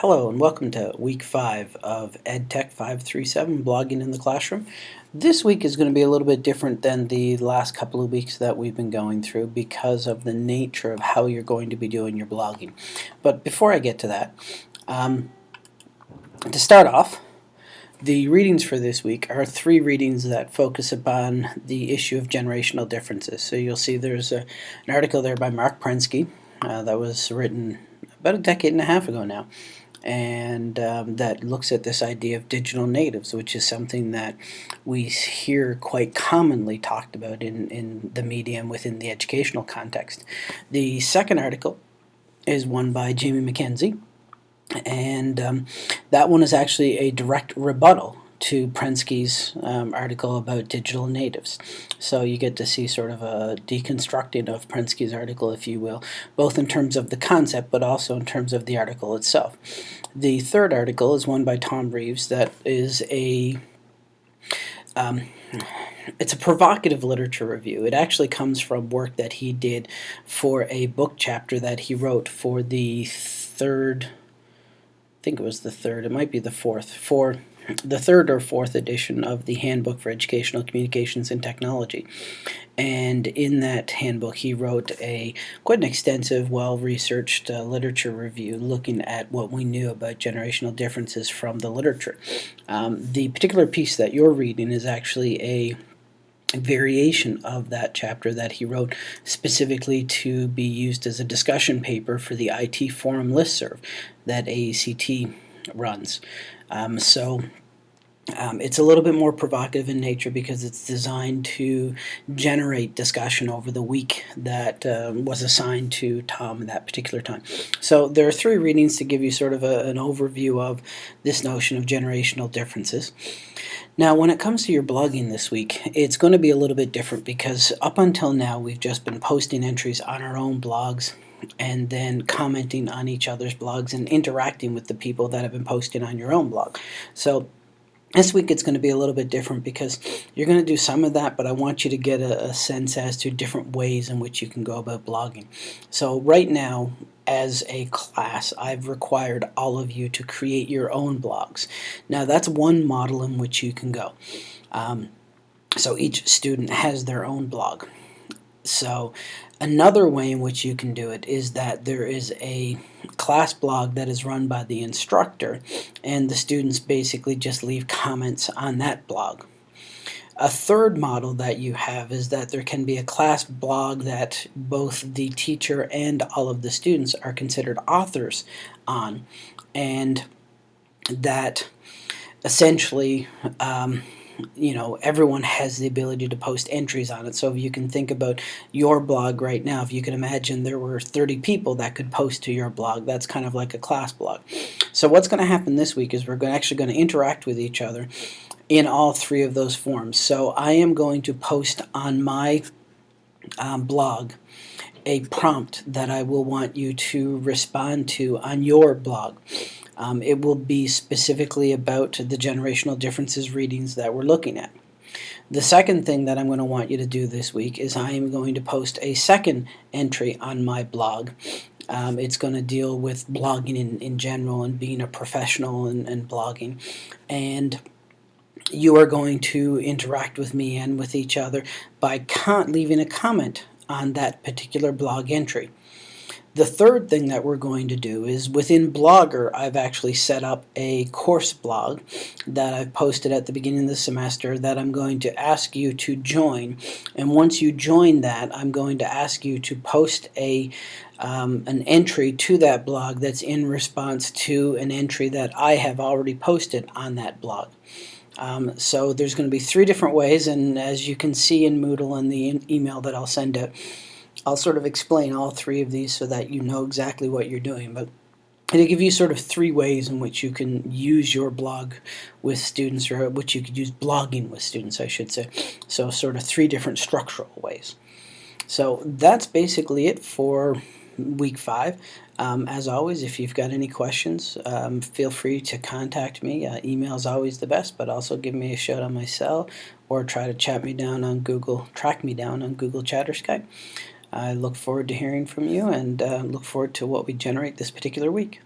Hello and welcome to week 5 of EDTECH537 blogging in the classroom. This week is going to be a little bit different than the last couple of weeks that we've been going through because of the nature of how you're going to be doing your blogging. But before I get to that, to start off, the readings for this week are 3 readings that focus upon the issue of generational differences. So you'll see there's an article there by Mark Prensky that was written about a decade and a half ago now, and that looks at this idea of digital natives, which is something that we hear quite commonly talked about in the media and within the educational context. The second article is one by Jamie McKenzie, and that one is actually a direct rebuttal to Prensky's article about digital natives. So you get to see sort of a deconstructing of Prensky's article, if you will, both in terms of the concept but also in terms of the article itself. The third article is one by Tom Reeves that is it's a provocative literature review. It actually comes from work that he did for a book chapter that he wrote for the third, I think it was the third, it might be the fourth, for the third or fourth edition of the Handbook for Educational Communications and Technology. And in that handbook he wrote quite an extensive, well-researched literature review looking at what we knew about generational differences from the literature. The particular piece that you're reading is actually a variation of that chapter that he wrote specifically to be used as a discussion paper for the IT forum listserv that AECT runs. It's a little bit more provocative in nature because it's designed to generate discussion over the week that was assigned to Tom at that particular time. So there are 3 readings to give you sort of an overview of this notion of generational differences. Now, when it comes to your blogging this week, it's going to be a little bit different because up until now we've just been posting entries on our own blogs and then commenting on each other's blogs and interacting with the people that have been posting on your own blog. So this week it's going to be a little bit different because you're going to do some of that, but I want you to get a sense as to different ways in which you can go about blogging. So right now, as a class, I've required all of you to create your own blogs. Now that's one model in which you can go. So each student has their own blog. So another way in which you can do it is that there is a class blog that is run by the instructor, and the students basically just leave comments on that blog. A third model that you have is that there can be a class blog that both the teacher and all of the students are considered authors on, and that essentially everyone has the ability to post entries on it. So if you can think about your blog right now, if you can imagine there were 30 people that could post to your blog, that's kind of like a class blog. So what's going to happen this week is we're actually going to interact with each other in all 3 of those forms. So I am going to post on my blog a prompt that I will want you to respond to on your blog. It will be specifically about the generational differences readings that we're looking at. The second thing that I'm going to want you to do this week is I am going to post a second entry on my blog. It's going to deal with blogging in general and being a professional and blogging. And you are going to interact with me and with each other by leaving a comment on that particular blog entry. The third thing that we're going to do is within Blogger, I've actually set up a course blog that I've posted at the beginning of the semester that I'm going to ask you to join. And once you join that, I'm going to ask you to post an entry to that blog that's in response to an entry that I have already posted on that blog. So there's going to be 3 different ways, and as you can see in Moodle and the email that I'll send out, I'll sort of explain all 3 of these so that you know exactly what you're doing. But it'll give you sort of 3 ways in which you can use your blog with students, or which you could use blogging with students, I should say. So sort of 3 different structural ways. So that's basically it for week 5. As always, if you've got any questions, feel free to contact me. Email is always the best, but also give me a shout on my cell or try to track me down on Google Chat or Skype. I look forward to hearing from you and look forward to what we generate this particular week.